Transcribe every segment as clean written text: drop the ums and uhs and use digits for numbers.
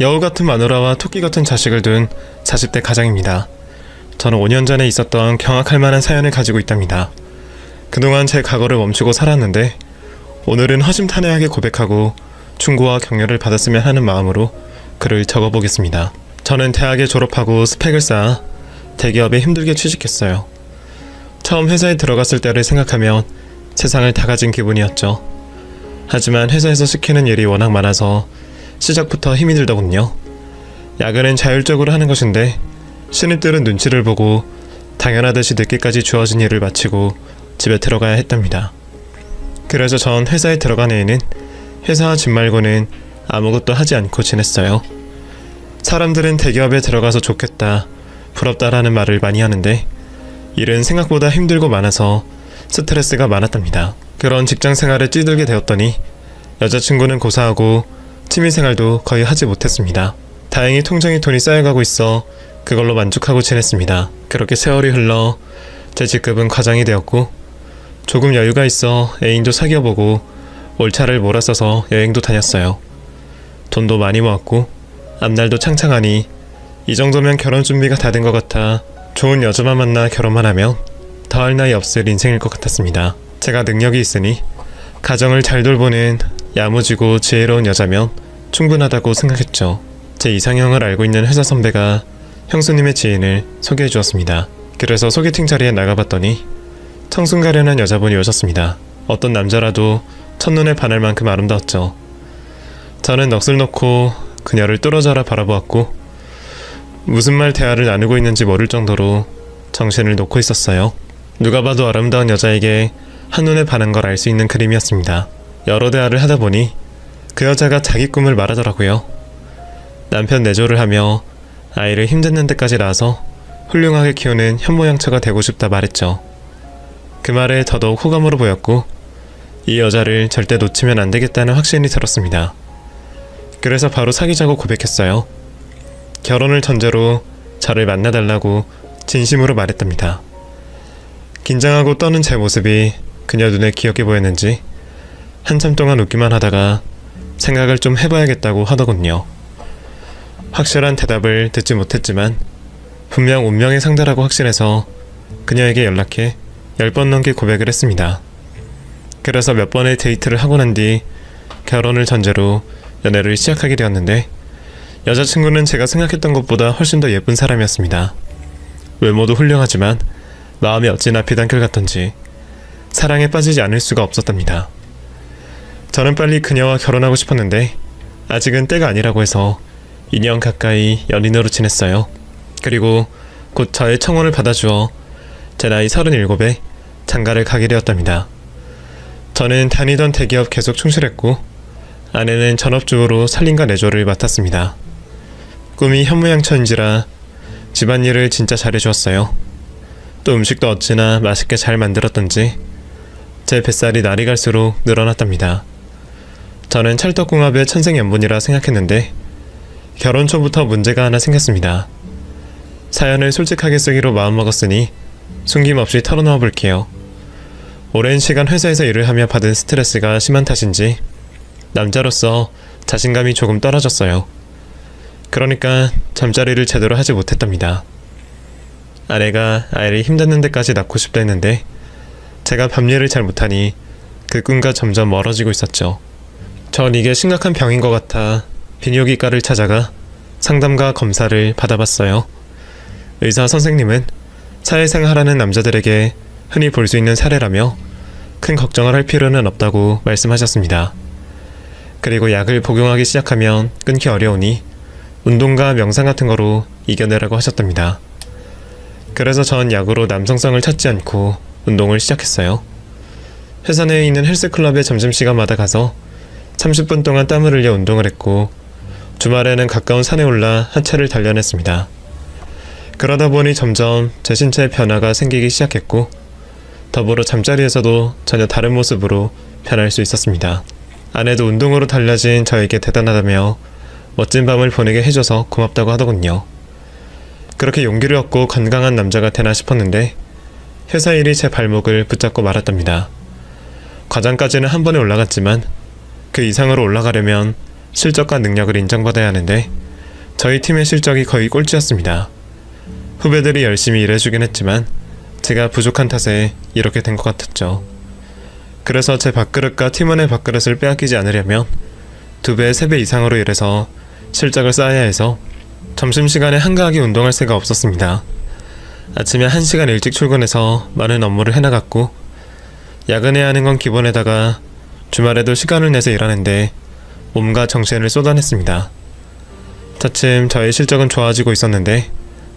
여우 같은 마누라와 토끼 같은 자식을 둔 40대 가장입니다. 저는 5년 전에 있었던 경악할 만한 사연을 가지고 있답니다. 그동안 제 과거를 멈추고 살았는데 오늘은 허심탄회하게 고백하고 충고와 격려를 받았으면 하는 마음으로 글을 적어보겠습니다. 저는 대학에 졸업하고 스펙을 쌓아 대기업에 힘들게 취직했어요. 처음 회사에 들어갔을 때를 생각하면 세상을 다 가진 기분이었죠. 하지만 회사에서 시키는 일이 워낙 많아서 시작부터 힘이 들더군요. 야근은 자율적으로 하는 것인데 신입들은 눈치를 보고 당연하듯이 늦게까지 주어진 일을 마치고 집에 들어가야 했답니다. 그래서 전 회사에 들어간 애에는 회사와 집 말고는 아무것도 하지 않고 지냈어요. 사람들은 대기업에 들어가서 좋겠다, 부럽다라는 말을 많이 하는데 일은 생각보다 힘들고 많아서 스트레스가 많았답니다. 그런 직장 생활에 찌들게 되었더니 여자친구는 고사하고 취미생활도 거의 하지 못했습니다. 다행히 통장에 돈이 쌓여가고 있어 그걸로 만족하고 지냈습니다. 그렇게 세월이 흘러 제 직급은 과장이 되었고 조금 여유가 있어 애인도 사귀어보고 월차를 몰아써서 여행도 다녔어요. 돈도 많이 모았고 앞날도 창창하니 이 정도면 결혼 준비가 다 된 것 같아 좋은 여자만 만나 결혼만 하면 더할 나위 없을 인생일 것 같았습니다. 제가 능력이 있으니 가정을 잘 돌보는 야무지고 지혜로운 여자면 충분하다고 생각했죠. 제 이상형을 알고 있는 회사 선배가 형수님의 지인을 소개해 주었습니다. 그래서 소개팅 자리에 나가봤더니 청순 가련한 여자분이 오셨습니다. 어떤 남자라도 첫눈에 반할 만큼 아름다웠죠. 저는 넋을 놓고 그녀를 뚫어져라 바라보았고 무슨 말 대화를 나누고 있는지 모를 정도로 정신을 놓고 있었어요. 누가 봐도 아름다운 여자에게 한눈에 반한 걸 알 수 있는 그림이었습니다. 여러 대화를 하다 보니 그 여자가 자기 꿈을 말하더라고요. 남편 내조를 하며 아이를 힘든 데까지 낳아서 훌륭하게 키우는 현모양처가 되고 싶다 말했죠. 그 말에 더더욱 호감으로 보였고 이 여자를 절대 놓치면 안 되겠다는 확신이 들었습니다. 그래서 바로 사귀자고 고백했어요. 결혼을 전제로 저를 만나달라고 진심으로 말했답니다. 긴장하고 떠는 제 모습이 그녀 눈에 귀엽게 보였는지 한참 동안 웃기만 하다가 생각을 좀 해봐야겠다고 하더군요. 확실한 대답을 듣지 못했지만 분명 운명의 상대라고 확신해서 그녀에게 연락해 10번 넘게 고백을 했습니다. 그래서 몇 번의 데이트를 하고 난 뒤 결혼을 전제로 연애를 시작하게 되었는데 여자친구는 제가 생각했던 것보다 훨씬 더 예쁜 사람이었습니다. 외모도 훌륭하지만 마음이 어찌나 비단결 같던지 사랑에 빠지지 않을 수가 없었답니다. 저는 빨리 그녀와 결혼하고 싶었는데 아직은 때가 아니라고 해서 2년 가까이 연인으로 지냈어요. 그리고 곧 저의 청혼을 받아주어 제 나이 37에 장가를 가게 되었답니다. 저는 다니던 대기업 계속 충실했고 아내는 전업주부로 살림과 내조를 맡았습니다. 꿈이 현모양처인지라 집안일을 진짜 잘해주었어요. 또 음식도 어찌나 맛있게 잘 만들었던지 제 뱃살이 날이 갈수록 늘어났답니다. 저는 찰떡궁합의 천생연분이라 생각했는데 결혼 초부터 문제가 하나 생겼습니다. 사연을 솔직하게 쓰기로 마음먹었으니 숨김없이 털어놓아 볼게요. 오랜 시간 회사에서 일을 하며 받은 스트레스가 심한 탓인지 남자로서 자신감이 조금 떨어졌어요. 그러니까 잠자리를 제대로 하지 못했답니다. 아내가 아이를 힘닿는 데까지 낳고 싶다 했는데 제가 밤일을 잘 못하니 그 꿈과 점점 멀어지고 있었죠. 전 이게 심각한 병인 것 같아 비뇨기과를 찾아가 상담과 검사를 받아봤어요. 의사 선생님은 사회생활하는 남자들에게 흔히 볼 수 있는 사례라며 큰 걱정을 할 필요는 없다고 말씀하셨습니다. 그리고 약을 복용하기 시작하면 끊기 어려우니 운동과 명상 같은 거로 이겨내라고 하셨답니다. 그래서 전 약으로 남성성을 찾지 않고 운동을 시작했어요. 회사 내에 있는 헬스클럽에 점심시간마다 가서 30분 동안 땀을 흘려 운동을 했고 주말에는 가까운 산에 올라 하체를 단련했습니다. 그러다 보니 점점 제 신체에 변화가 생기기 시작했고 더불어 잠자리에서도 전혀 다른 모습으로 변할 수 있었습니다. 아내도 운동으로 달라진 저에게 대단하다며 멋진 밤을 보내게 해줘서 고맙다고 하더군요. 그렇게 용기를 얻고 건강한 남자가 되나 싶었는데 회사 일이 제 발목을 붙잡고 말았답니다. 과장까지는 한 번에 올라갔지만 그 이상으로 올라가려면 실적과 능력을 인정받아야 하는데 저희 팀의 실적이 거의 꼴찌였습니다. 후배들이 열심히 일해주긴 했지만 제가 부족한 탓에 이렇게 된 것 같았죠. 그래서 제 밥그릇과 팀원의 밥그릇을 빼앗기지 않으려면 2배, 3배 이상으로 일해서 실적을 쌓아야 해서 점심시간에 한가하게 운동할 새가 없었습니다. 아침에 1시간 일찍 출근해서 많은 업무를 해나갔고 야근해야 하는 건 기본에다가 주말에도 시간을 내서 일하는데 몸과 정신을 쏟아냈습니다. 차츰 저의 실적은 좋아지고 있었는데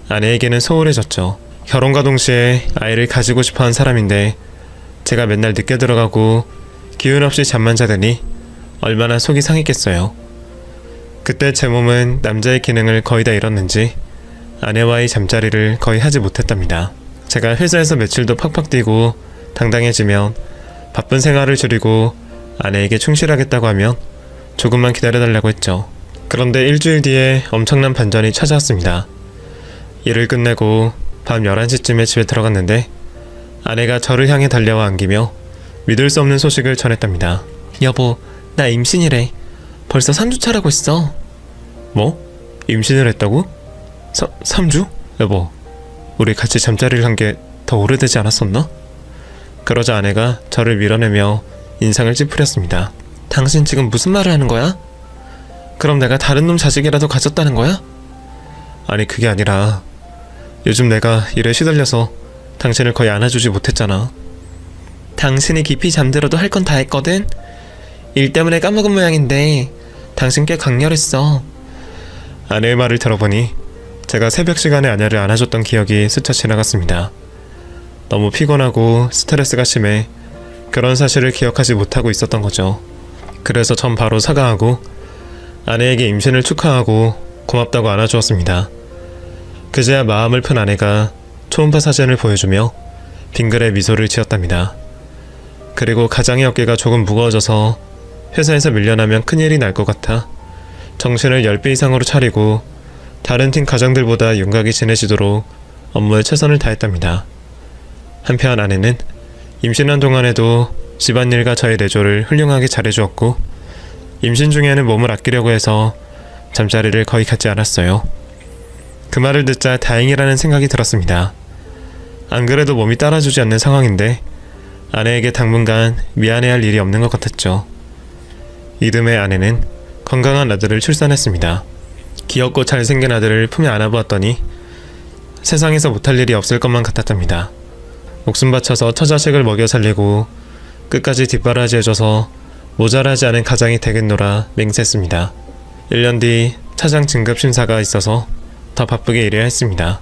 아내에게는 소홀해졌죠. 결혼과 동시에 아이를 가지고 싶어한 사람인데 제가 맨날 늦게 들어가고 기운 없이 잠만 자더니 얼마나 속이 상했겠어요. 그때 제 몸은 남자의 기능을 거의 다 잃었는지 아내와의 잠자리를 거의 하지 못했답니다. 제가 회사에서 매출도 팍팍 뛰고 당당해지면 바쁜 생활을 줄이고 아내에게 충실하겠다고 하면 조금만 기다려달라고 했죠. 그런데 일주일 뒤에 엄청난 반전이 찾아왔습니다. 일을 끝내고 밤 11시쯤에 집에 들어갔는데 아내가 저를 향해 달려와 안기며 믿을 수 없는 소식을 전했답니다. 여보, 나 임신이래. 벌써 3주차라고 했어. 뭐? 임신을 했다고? 3주? 여보, 우리 같이 잠자리를 한 게 더 오래되지 않았었나? 그러자 아내가 저를 밀어내며 인상을 찌푸렸습니다. 당신 지금 무슨 말을 하는 거야? 그럼 내가 다른 놈 자식이라도 가졌다는 거야? 아니, 그게 아니라 요즘 내가 일에 시달려서 당신을 거의 안아주지 못했잖아. 당신이 깊이 잠들어도 할 건 다 했거든? 일 때문에 까먹은 모양인데 당신 꽤 강렬했어. 아내의 말을 들어보니 제가 새벽 시간에 아내를 안아줬던 기억이 스쳐 지나갔습니다. 너무 피곤하고 스트레스가 심해 그런 사실을 기억하지 못하고 있었던 거죠. 그래서 전 바로 사과하고 아내에게 임신을 축하하고 고맙다고 안아주었습니다. 그제야 마음을 푼 아내가 초음파 사진을 보여주며 빙그레 미소를 지었답니다. 그리고 가장의 어깨가 조금 무거워져서 회사에서 밀려나면 큰일이 날 것 같아 정신을 10배 이상으로 차리고 다른 팀 가장들보다 윤곽이 진해지도록 업무에 최선을 다했답니다. 한편 아내는 임신한 동안에도 집안일과 저의 내조를 훌륭하게 잘해주었고 임신 중에는 몸을 아끼려고 해서 잠자리를 거의 갖지 않았어요. 그 말을 듣자 다행이라는 생각이 들었습니다. 안 그래도 몸이 따라주지 않는 상황인데 아내에게 당분간 미안해할 일이 없는 것 같았죠. 이듬해 아내는 건강한 아들을 출산했습니다. 귀엽고 잘생긴 아들을 품에 안아보았더니 세상에서 못할 일이 없을 것만 같았답니다. 목숨 바쳐서 처자식을 먹여 살리고 끝까지 뒷바라지해줘서 모자라지 않은 가장이 되겠노라 맹세했습니다. 1년 뒤 차장 진급 심사가 있어서 더 바쁘게 일해야 했습니다.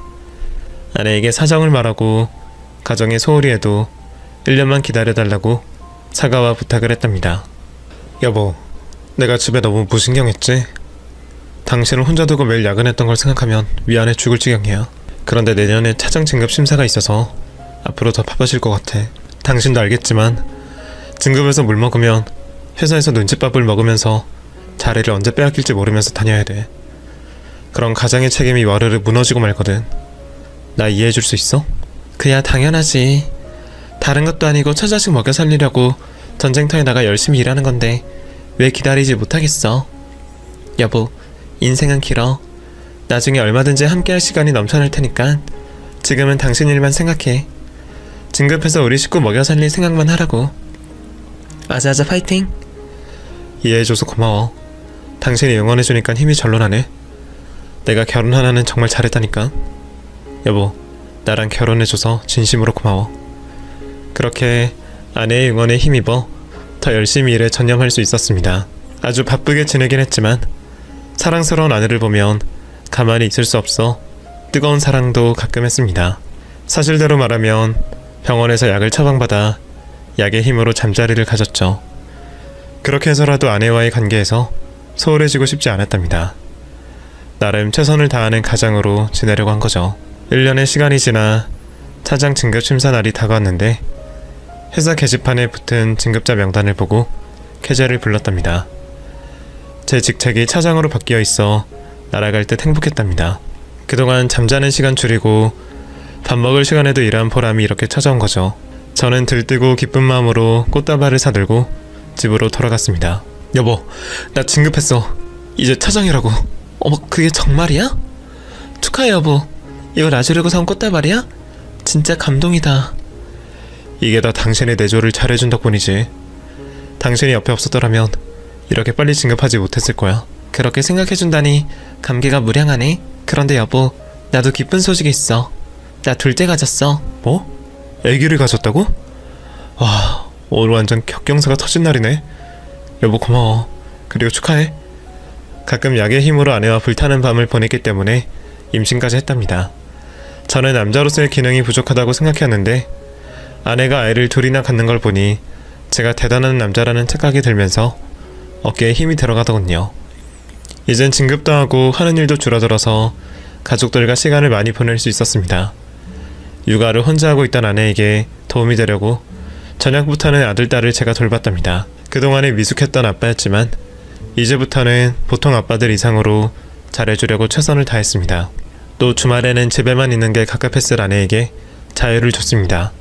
아내에게 사정을 말하고 가정에 소홀히 해도 1년만 기다려달라고 사과와 부탁을 했답니다. 여보, 내가 집에 너무 무신경했지? 당신을 혼자 두고 매일 야근했던 걸 생각하면 미안해 죽을 지경이야. 그런데 내년에 차장 진급 심사가 있어서 앞으로 더 바빠질 것 같아. 당신도 알겠지만 진급해서 물 먹으면 회사에서 눈칫밥을 먹으면서 자리를 언제 빼앗길지 모르면서 다녀야 돼. 그런 가장의 책임이 와르르 무너지고 말거든. 나 이해해줄 수 있어? 그야 당연하지. 다른 것도 아니고 처자식 먹여 살리려고 전쟁터에 나가 열심히 일하는 건데 왜 기다리지 못하겠어? 여보, 인생은 길어. 나중에 얼마든지 함께할 시간이 넘쳐날 테니까 지금은 당신 일만 생각해. 진급해서 우리 식구 먹여 살릴 생각만 하라고. 아자아자 파이팅! 이해해줘서 고마워. 당신이 응원해주니까 힘이 절로 나네. 내가 결혼 하나는 정말 잘했다니까. 여보, 나랑 결혼해줘서 진심으로 고마워. 그렇게 아내의 응원에 힘입어 더 열심히 일에 전념할 수 있었습니다. 아주 바쁘게 지내긴 했지만 사랑스러운 아내를 보면 가만히 있을 수 없어 뜨거운 사랑도 가끔 했습니다. 사실대로 말하면 병원에서 약을 처방받아 약의 힘으로 잠자리를 가졌죠. 그렇게 해서라도 아내와의 관계에서 소홀해지고 싶지 않았답니다. 나름 최선을 다하는 가장으로 지내려고 한 거죠. 1년의 시간이 지나 차장 진급 심사 날이 다가왔는데 회사 게시판에 붙은 진급자 명단을 보고 쾌재를 불렀답니다. 제 직책이 차장으로 바뀌어 있어 날아갈 듯 행복했답니다. 그동안 잠자는 시간 줄이고 밥 먹을 시간에도 일한 보람이 이렇게 찾아온 거죠. 저는 들뜨고 기쁜 마음으로 꽃다발을 사들고 집으로 돌아갔습니다. 여보, 나 진급했어. 이제 차장이라고. 어머, 그게 정말이야? 축하해 여보. 이거 놔주려고 사온 꽃다발이야? 진짜 감동이다. 이게 다 당신의 내조를 잘해준 덕분이지. 당신이 옆에 없었더라면 이렇게 빨리 진급하지 못했을 거야. 그렇게 생각해준다니 감개가 무량하네. 그런데 여보, 나도 기쁜 소식이 있어. 나 둘째 가졌어. 뭐? 아기를 가졌다고? 와, 오늘 완전 격경사가 터진 날이네. 여보 고마워. 그리고 축하해. 가끔 약의 힘으로 아내와 불타는 밤을 보냈기 때문에 임신까지 했답니다. 저는 남자로서의 기능이 부족하다고 생각했는데 아내가 아이를 둘이나 갖는 걸 보니 제가 대단한 남자라는 착각이 들면서 어깨에 힘이 들어가더군요. 이젠 진급도 하고 하는 일도 줄어들어서 가족들과 시간을 많이 보낼 수 있었습니다. 육아를 혼자 하고 있던 아내에게 도움이 되려고 저녁부터는 아들, 딸을 제가 돌봤답니다. 그동안에 미숙했던 아빠였지만 이제부터는 보통 아빠들 이상으로 잘해주려고 최선을 다했습니다. 또 주말에는 집에만 있는 게 갑갑했을 아내에게 자유를 줬습니다.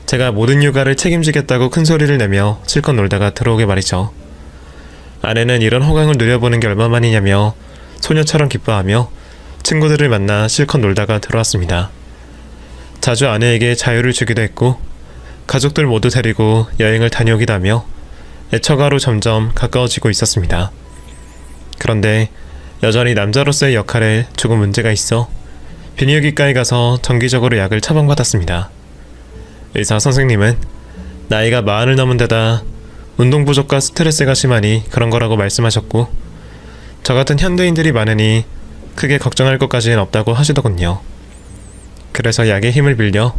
제가 모든 육아를 책임지겠다고 큰 소리를 내며 실컷 놀다가 들어오게 말이죠. 아내는 이런 호강을 누려보는 게 얼마만이냐며 소녀처럼 기뻐하며 친구들을 만나 실컷 놀다가 들어왔습니다. 자주 아내에게 자유를 주기도 했고 가족들 모두 데리고 여행을 다녀오기도 하며 애처가로 점점 가까워지고 있었습니다. 그런데 여전히 남자로서의 역할에 조금 문제가 있어 비뇨기과에 가서 정기적으로 약을 처방받았습니다. 의사 선생님은 나이가 40을 넘은 데다 운동 부족과 스트레스가 심하니 그런 거라고 말씀하셨고 저 같은 현대인들이 많으니 크게 걱정할 것까지는 없다고 하시더군요. 그래서 약의 힘을 빌려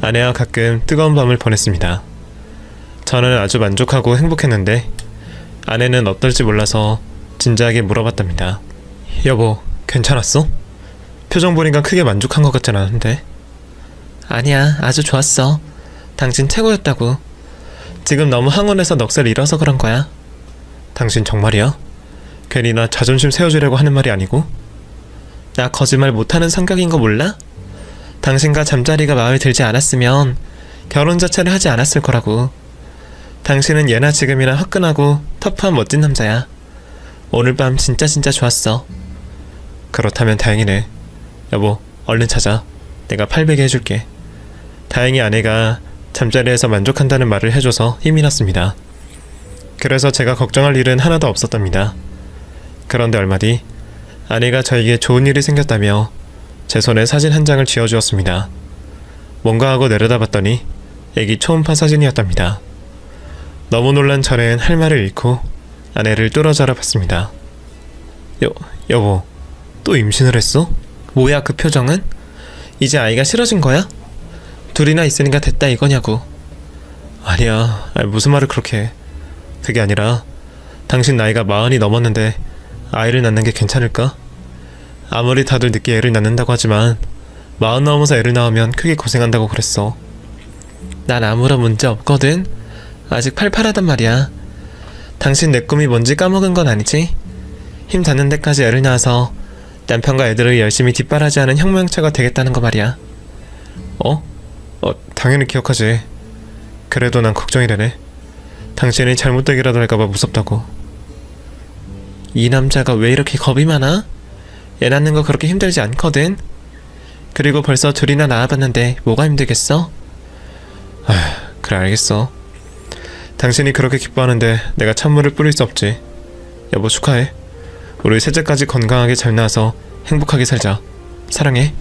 아내와 가끔 뜨거운 밤을 보냈습니다. 저는 아주 만족하고 행복했는데 아내는 어떨지 몰라서 진지하게 물어봤답니다. 여보, 괜찮았어? 표정 보니까 크게 만족한 것 같진 않은데. 아니야, 아주 좋았어. 당신 최고였다고. 지금 너무 항원해서 넋을 잃어서 그런 거야. 당신 정말이야? 괜히 나 자존심 세워주려고 하는 말이 아니고? 나 거짓말 못하는 성격인 거 몰라? 당신과 잠자리가 마음에 들지 않았으면 결혼 자체를 하지 않았을 거라고. 당신은 예나 지금이나 화끈하고 터프한 멋진 남자야. 오늘 밤 진짜 좋았어. 그렇다면 다행이네. 여보, 얼른 자자. 내가 800에 해줄게. 다행히 아내가 잠자리에서 만족한다는 말을 해줘서 힘이 났습니다. 그래서 제가 걱정할 일은 하나도 없었답니다. 그런데 얼마 뒤 아내가 저에게 좋은 일이 생겼다며 제 손에 사진 한 장을 쥐어주었습니다. 뭔가 하고 내려다봤더니 애기 초음파 사진이었답니다. 너무 놀란 저는 할 말을 잃고 아내를 뚫어져라 봤습니다. 여보, 또 임신을 했어? 뭐야 그 표정은? 이제 아이가 싫어진 거야? 둘이나 있으니까 됐다 이거냐고. 아니야, 무슨 말을 그렇게 해. 그게 아니라 당신 나이가 40이 넘었는데 아이를 낳는 게 괜찮을까? 아무리 다들 늦게 애를 낳는다고 하지만 40 넘어서 애를 낳으면 크게 고생한다고 그랬어. 난 아무런 문제 없거든. 아직 팔팔하단 말이야. 당신 내 꿈이 뭔지 까먹은 건 아니지? 힘 닿는 데까지 애를 낳아서 남편과 애들을 열심히 뒷바라지하는 혁명처가 되겠다는 거 말이야. 당연히 기억하지. 그래도 난 걱정이 되네. 당신이 잘못되기라도 할까봐 무섭다고. 이 남자가 왜 이렇게 겁이 많아? 애 낳는 거 그렇게 힘들지 않거든. 그리고 벌써 둘이나 낳아봤는데 뭐가 힘들겠어? 그래 알겠어. 당신이 그렇게 기뻐하는데 내가 찬물을 뿌릴 수 없지. 여보 축하해. 우리 셋째까지 건강하게 잘 나와서 행복하게 살자. 사랑해.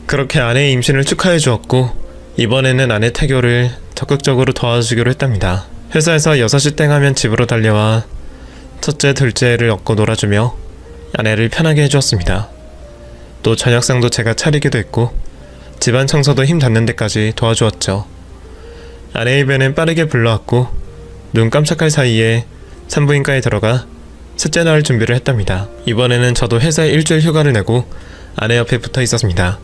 그렇게 아내의 임신을 축하해 주었고 이번에는 아내 태교를 적극적으로 도와주기로 했답니다. 회사에서 6시 땡 하면 집으로 달려와 첫째, 둘째를 업고 놀아주며 아내를 편하게 해주었습니다. 또 저녁상도 제가 차리기도 했고 집안 청소도 힘 닿는 데까지 도와주었죠. 아내 입에는 빠르게 불러왔고 눈 깜짝할 사이에 산부인과에 들어가 셋째 낳을 준비를 했답니다. 이번에는 저도 회사에 일주일 휴가를 내고 아내 옆에 붙어 있었습니다.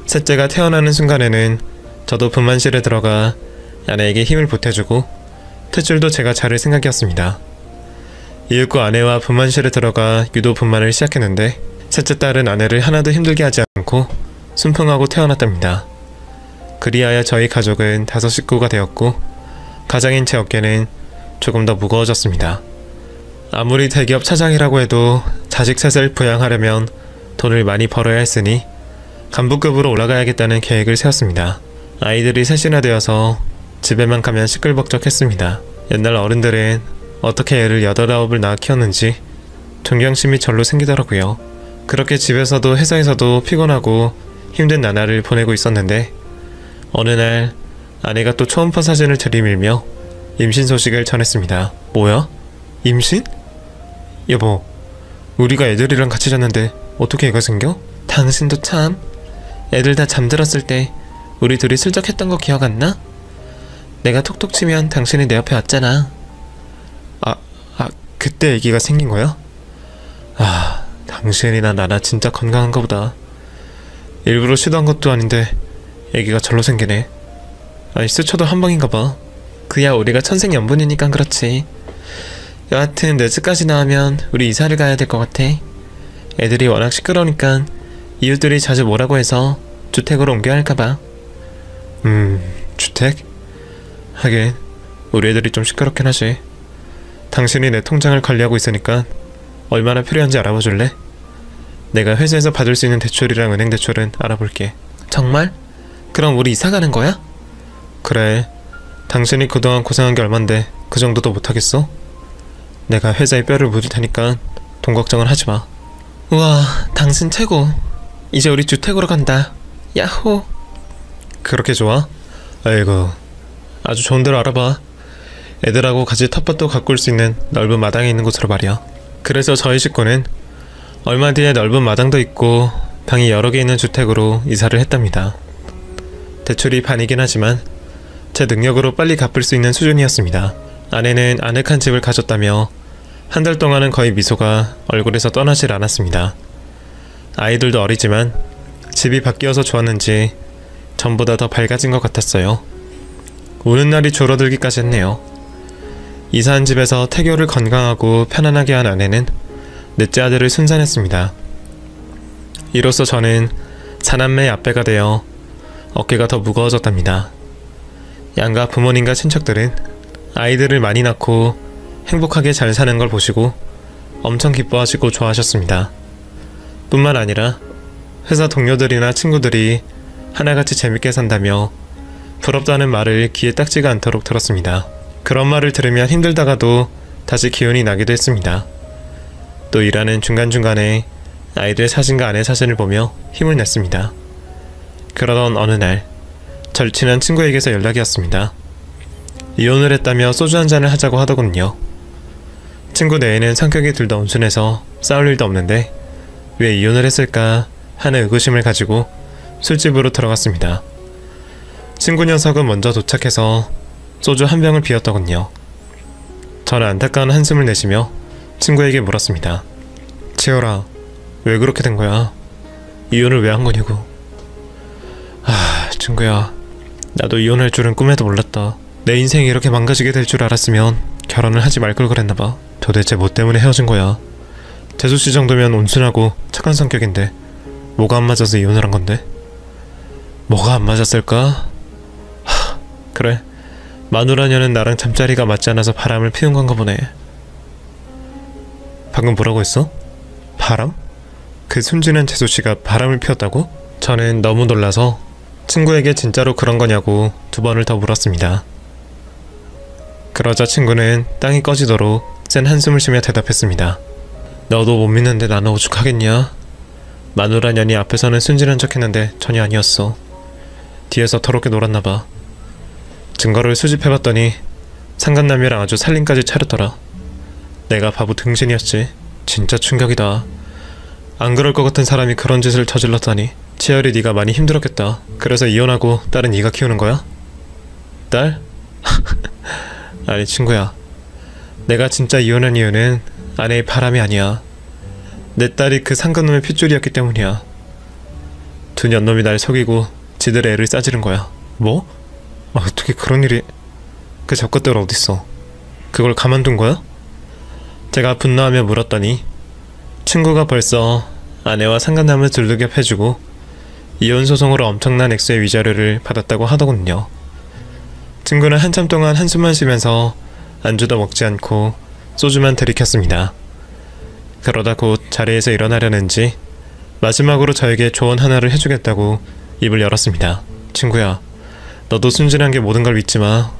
셋째가 태어나는 순간에는 저도 분만실에 들어가 아내에게 힘을 보태주고 탯줄도 제가 자를 생각이었습니다. 이윽고 아내와 분만실에 들어가 유도 분만을 시작했는데 셋째 딸은 아내를 하나도 힘들게 하지 않고 순풍하고 태어났답니다. 그리하여 저희 가족은 5 식구가 되었고 가장인 제 어깨는 조금 더 무거워졌습니다. 아무리 대기업 차장이라고 해도 자식 셋을 부양하려면 돈을 많이 벌어야 했으니 간부급으로 올라가야겠다는 계획을 세웠습니다. 아이들이 셋이나 되어서 집에만 가면 시끌벅적했습니다. 옛날 어른들은 어떻게 애를 8, 9을 낳아 키웠는지 존경심이 절로 생기더라고요. 그렇게 집에서도 회사에서도 피곤하고 힘든 나날을 보내고 있었는데 어느 날 아내가 또 초음파 사진을 들이밀며 임신 소식을 전했습니다. 뭐야? 임신? 여보, 우리가 애들이랑 같이 잤는데 어떻게 애가 생겨? 당신도 참. 애들 다 잠들었을 때 우리 둘이 슬쩍 했던 거 기억 안 나? 내가 톡톡 치면 당신이 내 옆에 왔잖아. 그때 애기가 생긴 거야? 당신이나 나나 진짜 건강한가 보다. 일부러 시도한 것도 아닌데 애기가 절로 생기네. 스쳐도 한 방인가 봐. 그야 우리가 천생연분이니까 그렇지. 여하튼 내 집까지 나오면 우리 이사를 가야 될 것 같아. 애들이 워낙 시끄러우니까 이웃들이 자주 뭐라고 해서 주택으로 옮겨야 할까봐. 주택? 하긴 우리 애들이 좀 시끄럽긴 하지. 당신이 내 통장을 관리하고 있으니까 얼마나 필요한지 알아봐 줄래? 내가 회사에서 받을 수 있는 대출이랑 은행 대출은 알아볼게. 정말? 그럼 우리 이사 가는 거야? 그래. 당신이 그동안 고생한 게 얼만데 그 정도도 못하겠어? 내가 회사에 뼈를 묻을 테니까 돈 걱정은 하지 마. 우와, 당신 최고. 이제 우리 주택으로 간다. 야호. 그렇게 좋아? 아이고, 아주 좋은 데로 알아봐. 애들하고 같이 텃밭도 가꿀 수 있는 넓은 마당에 있는 곳으로 말이야. 그래서 저희 식구는 얼마 뒤에 넓은 마당도 있고 방이 여러 개 있는 주택으로 이사를 했답니다. 대출이 반이긴 하지만 제 능력으로 빨리 갚을 수 있는 수준이었습니다. 아내는 아늑한 집을 가졌다며 한 달 동안은 거의 미소가 얼굴에서 떠나질 않았습니다. 아이들도 어리지만 집이 바뀌어서 좋았는지 전보다 더 밝아진 것 같았어요. 우는 날이 줄어들기까지 했네요. 이사한 집에서 태교를 건강하고 편안하게 한 아내는 넷째 아들을 순산했습니다. 이로써 저는 사남매 아빠가 되어 어깨가 더 무거워졌답니다. 양가 부모님과 친척들은 아이들을 많이 낳고 행복하게 잘 사는 걸 보시고 엄청 기뻐하시고 좋아하셨습니다. 뿐만 아니라 회사 동료들이나 친구들이 하나같이 재밌게 산다며 부럽다는 말을 귀에 딱지가 않도록 들었습니다. 그런 말을 들으면 힘들다가도 다시 기운이 나기도 했습니다. 또 일하는 중간중간에 아이들 사진과 아내 사진을 보며 힘을 냈습니다. 그러던 어느 날 절친한 친구에게서 연락이 왔습니다. 이혼을 했다며 소주 한잔을 하자고 하더군요. 친구 내에는 성격이 둘 다 온순해서 싸울 일도 없는데 왜 이혼을 했을까 하는 의구심을 가지고 술집으로 들어갔습니다. 친구 녀석은 먼저 도착해서 소주 한 병을 비웠더군요. 저는 안타까운 한숨을 내쉬며 친구에게 물었습니다. 지열아, 왜 그렇게 된 거야? 이혼을 왜 한 거냐고. 친구야, 나도 이혼할 줄은 꿈에도 몰랐다. 내 인생이 이렇게 망가지게 될 줄 알았으면 결혼을 하지 말 걸 그랬나봐. 도대체 뭐 때문에 헤어진 거야? 재수씨 정도면 온순하고 착한 성격인데 뭐가 안 맞아서 이혼을 한 건데? 뭐가 안 맞았을까? 그래, 마누라녀는 나랑 잠자리가 맞지 않아서 바람을 피운 건가 보네. 방금 뭐라고 했어? 바람? 그 순진한 재수씨가 바람을 피웠다고? 저는 너무 놀라서 친구에게 진짜로 그런 거냐고 2번을 더 물었습니다. 그러자 친구는 땅이 꺼지도록 센 한숨을 쉬며 대답했습니다. 너도 못 믿는데 나는 오죽하겠냐? 마누라년이 앞에서는 순진한 척했는데 전혀 아니었어. 뒤에서 더럽게 놀았나봐. 증거를 수집해봤더니 상간남이랑 아주 살림까지 차렸더라. 내가 바보 등신이었지. 진짜 충격이다. 안 그럴 것 같은 사람이 그런 짓을 저질렀다니. 치열이 네가 많이 힘들었겠다. 그래서 이혼하고 딸은 네가 키우는 거야? 딸? 아니 친구야, 내가 진짜 이혼한 이유는 아내의 바람이 아니야. 내 딸이 그 상간놈의 핏줄이었기 때문이야. 두 년놈이 날 속이고 지들의 애를 싸지른 거야. 뭐? 어떻게 그런 일이... 그 잡것들 어딨어? 그걸 가만둔 거야? 제가 분노하며 물었더니 친구가 벌써 아내와 상간남을 둘러겹해주고 이혼 소송으로 엄청난 액수의 위자료를 받았다고 하더군요. 친구는 한참 동안 한숨만 쉬면서 안주도 먹지 않고 소주만 들이켰습니다. 그러다 곧 자리에서 일어나려는지 마지막으로 저에게 조언 하나를 해주겠다고 입을 열었습니다. 친구야, 너도 순진한 게 모든 걸 믿지 마.